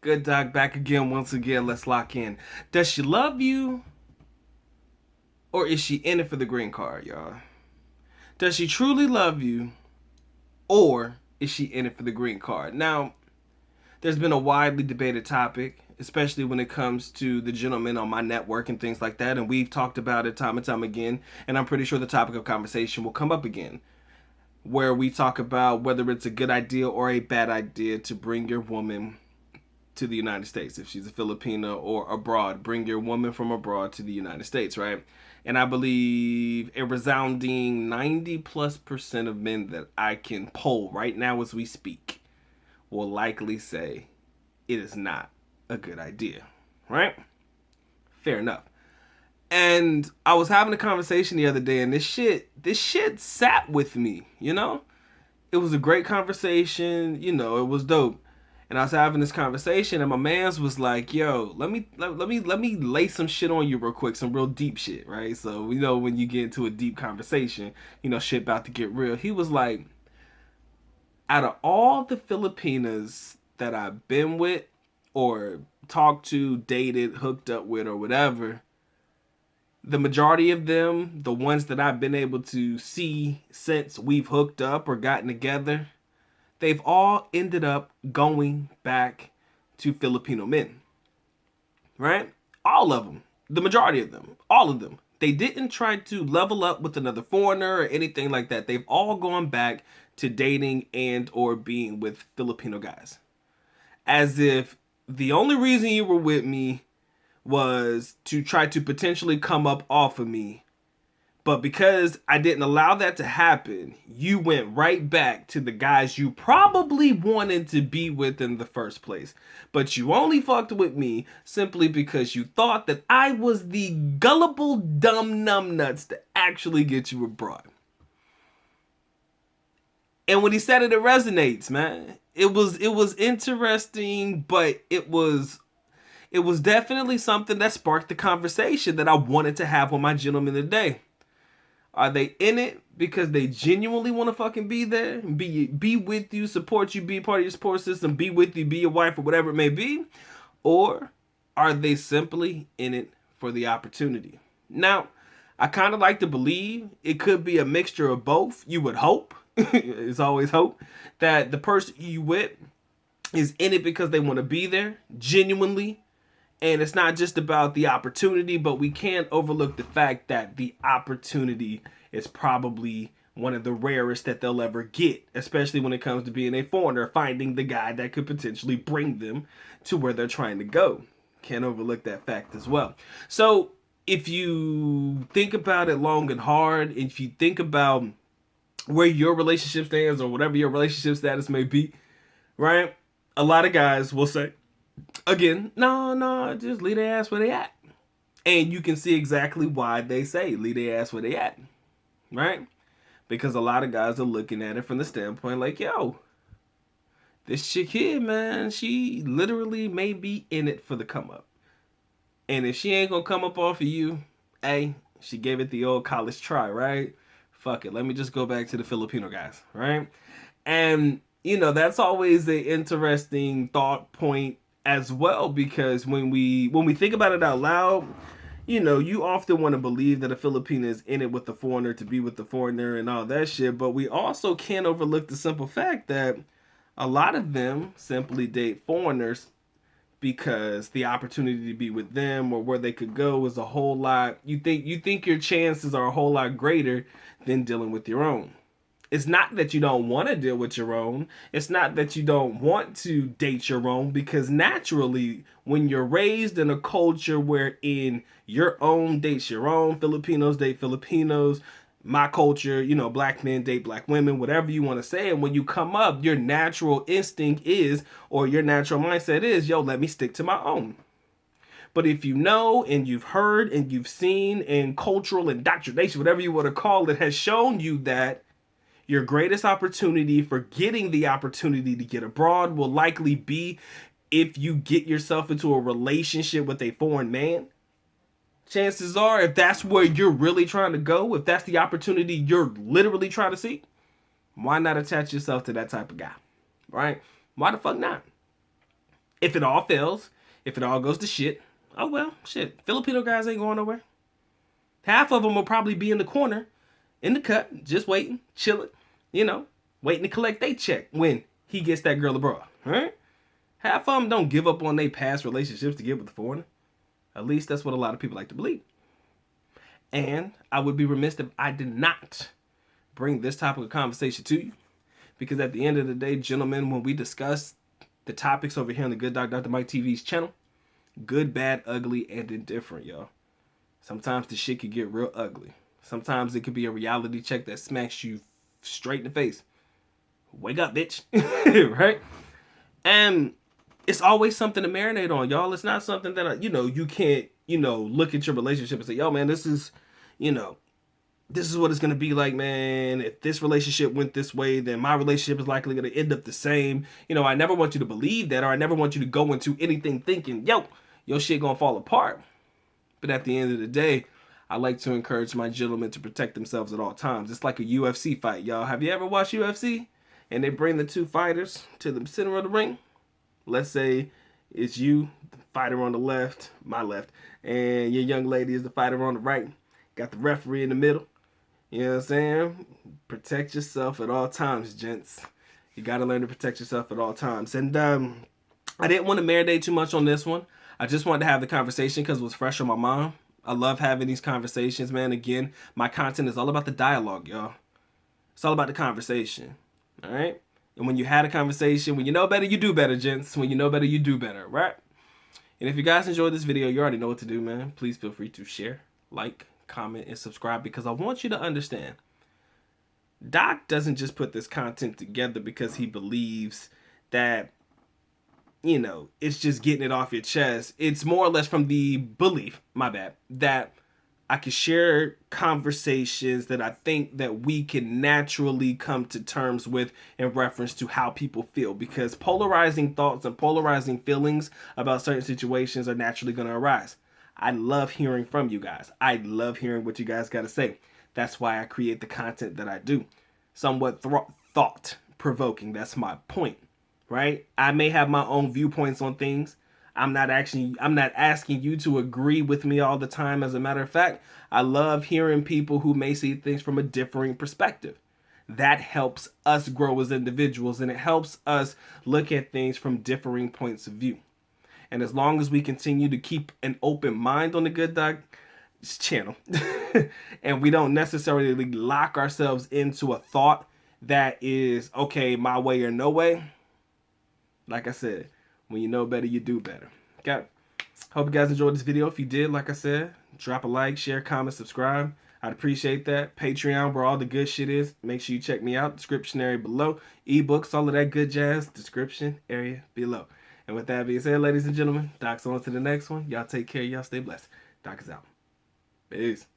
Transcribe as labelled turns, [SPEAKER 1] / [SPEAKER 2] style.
[SPEAKER 1] Good doc, back again once again. Let's lock in. Does she love you or is she in it for the green card, y'all? Does she truly love you or is she in it for the green card? Now, there's been a widely debated topic, especially when it comes to the gentlemen on my network and things like that, and we've talked about it time and time again, and I'm pretty sure the topic of conversation will come up again, where we talk about whether it's a good idea or a bad idea to bring your woman to the United States. If she's a Filipino or abroad, bring your woman from abroad to the United States, right? And I believe a resounding 90+% of men that I can poll right now as we speak will likely say it is not a good idea, right? Fair enough. And I was having a conversation the other day, and this shit sat with me, you know? It was a great conversation, it was dope. And I was having this conversation, and my man's was like, "Yo, let me lay some shit on you real quick, some real deep shit, right?" So when you get into a deep conversation, shit about to get real. He was like, "Out of all the Filipinas that I've been with, or talked to, dated, hooked up with, or whatever, the majority of them, the ones that I've been able to see since we've hooked up or gotten together." They've all ended up going back to Filipino men, right? All of them, the majority of them, all of them. They didn't try to level up with another foreigner or anything like that. They've all gone back to dating and or being with Filipino guys. As if the only reason you were with me was to try to potentially come up off of me. But because I didn't allow that to happen, you went right back to the guys you probably wanted to be with in the first place. But you only fucked with me simply because you thought that I was the gullible dumb numbnuts to actually get you abroad. And when he said it, it resonates, man. It was interesting, but it was definitely something that sparked the conversation that I wanted to have with my gentleman today. Are they in it because they genuinely want to fucking be there, be with you, support you, be part of your support system, be with you, be your wife, or whatever it may be? Or are they simply in it for the opportunity? Now, I kind of like to believe it could be a mixture of both. You would hope, it's always hope, that the person you with is in it because they want to be there, genuinely. And it's not just about the opportunity, but we can't overlook the fact that the opportunity is probably one of the rarest that they'll ever get, especially when it comes to being a foreigner, finding the guy that could potentially bring them to where they're trying to go. Can't overlook that fact as well. So if you think about it long and hard, if you think about where your relationship stands or whatever your relationship status may be, right? A lot of guys will say, again, no, just leave their ass where they at. And you can see exactly why they say leave their ass where they at, right? Because a lot of guys are looking at it from the standpoint like, yo, this chick here, man, she literally may be in it for the come up. And if she ain't gonna come up off of you, hey, she gave it the old college try, right? Fuck it, let me just go back to the Filipino guys, right? And, that's always an interesting thought point as well, because when we think about it out loud, you often want to believe that a Filipino is in it with the foreigner to be with the foreigner and all that shit, but we also can't overlook the simple fact that a lot of them simply date foreigners because the opportunity to be with them or where they could go is a whole lot. You think your chances are a whole lot greater than dealing with your own. It's not that you don't want to deal with your own. It's not that you don't want to date your own, because naturally, when you're raised in a culture wherein your own dates your own, Filipinos date Filipinos, my culture, black men date black women, whatever you want to say. And when you come up, your natural instinct is, or your natural mindset is, yo, let me stick to my own. But if you know and you've heard and you've seen, and cultural indoctrination, whatever you want to call it, has shown you that your greatest opportunity for getting the opportunity to get abroad will likely be if you get yourself into a relationship with a foreign man. Chances are, if that's where you're really trying to go, if that's the opportunity you're literally trying to seek, why not attach yourself to that type of guy, right? Why the fuck not? If it all fails, if it all goes to shit, oh well, shit. Filipino guys ain't going nowhere. Half of them will probably be in the corner, in the cut, just waiting, chilling, waiting to collect their check when he gets that girl abroad. Right? Half of them don't give up on their past relationships to get with the foreigner. At least that's what a lot of people like to believe. And I would be remiss if I did not bring this topic of conversation to you. Because at the end of the day, gentlemen, when we discuss the topics over here on the Good Dr. Mike TV's channel, good, bad, ugly, and indifferent, y'all. Sometimes the shit can get real ugly. Sometimes it could be a reality check that smacks you straight in the face. Wake up, bitch. Right? And it's always something to marinate on, y'all. It's not something that, you can't, look at your relationship and say, yo, man, this is what it's going to be like, man. If this relationship went this way, then my relationship is likely going to end up the same. I never want you to believe that, or I never want you to go into anything thinking, yo, your shit going to fall apart. But at the end of the day, I like to encourage my gentlemen to protect themselves at all times. It's like a UFC fight, y'all. Have you ever watched UFC? And they bring the two fighters to the center of the ring? Let's say it's you, the fighter on the left, my left, and your young lady is the fighter on the right. Got the referee in the middle. You know what I'm saying? Protect yourself at all times, gents. You got to learn to protect yourself at all times. And I didn't want to marinate too much on this one. I just wanted to have the conversation because it was fresh on my mind. I love having these conversations, man. Again, my content is all about the dialogue, y'all. It's all about the conversation, all right? And when you had a conversation, when you know better, you do better, gents. When you know better, you do better, right? And if you guys enjoyed this video, you already know what to do, man. Please feel free to share, like, comment, and subscribe because I want you to understand. Doc doesn't just put this content together because he believes that, it's just getting it off your chest. It's more or less from the belief, that I can share conversations that I think that we can naturally come to terms with in reference to how people feel, because polarizing thoughts and polarizing feelings about certain situations are naturally going to arise. I love hearing from you guys. I love hearing what you guys got to say. That's why I create the content that I do. Somewhat thought-provoking. That's my point, right? I may have my own viewpoints on things. I'm not asking you to agree with me all the time. As a matter of fact, I love hearing people who may see things from a differing perspective. That helps us grow as individuals, and it helps us look at things from differing points of view. And as long as we continue to keep an open mind on the Good Doc channel, and we don't necessarily lock ourselves into a thought that is, okay, my way or no way, like I said, when you know better, you do better. Okay. Hope you guys enjoyed this video. If you did, like I said, drop a like, share, comment, subscribe. I'd appreciate that. Patreon, where all the good shit is. Make sure you check me out. Description area below. Ebooks, all of that good jazz. Description area below. And with that being said, ladies and gentlemen, Doc's on to the next one. Y'all take care. Y'all stay blessed. Doc is out. Peace.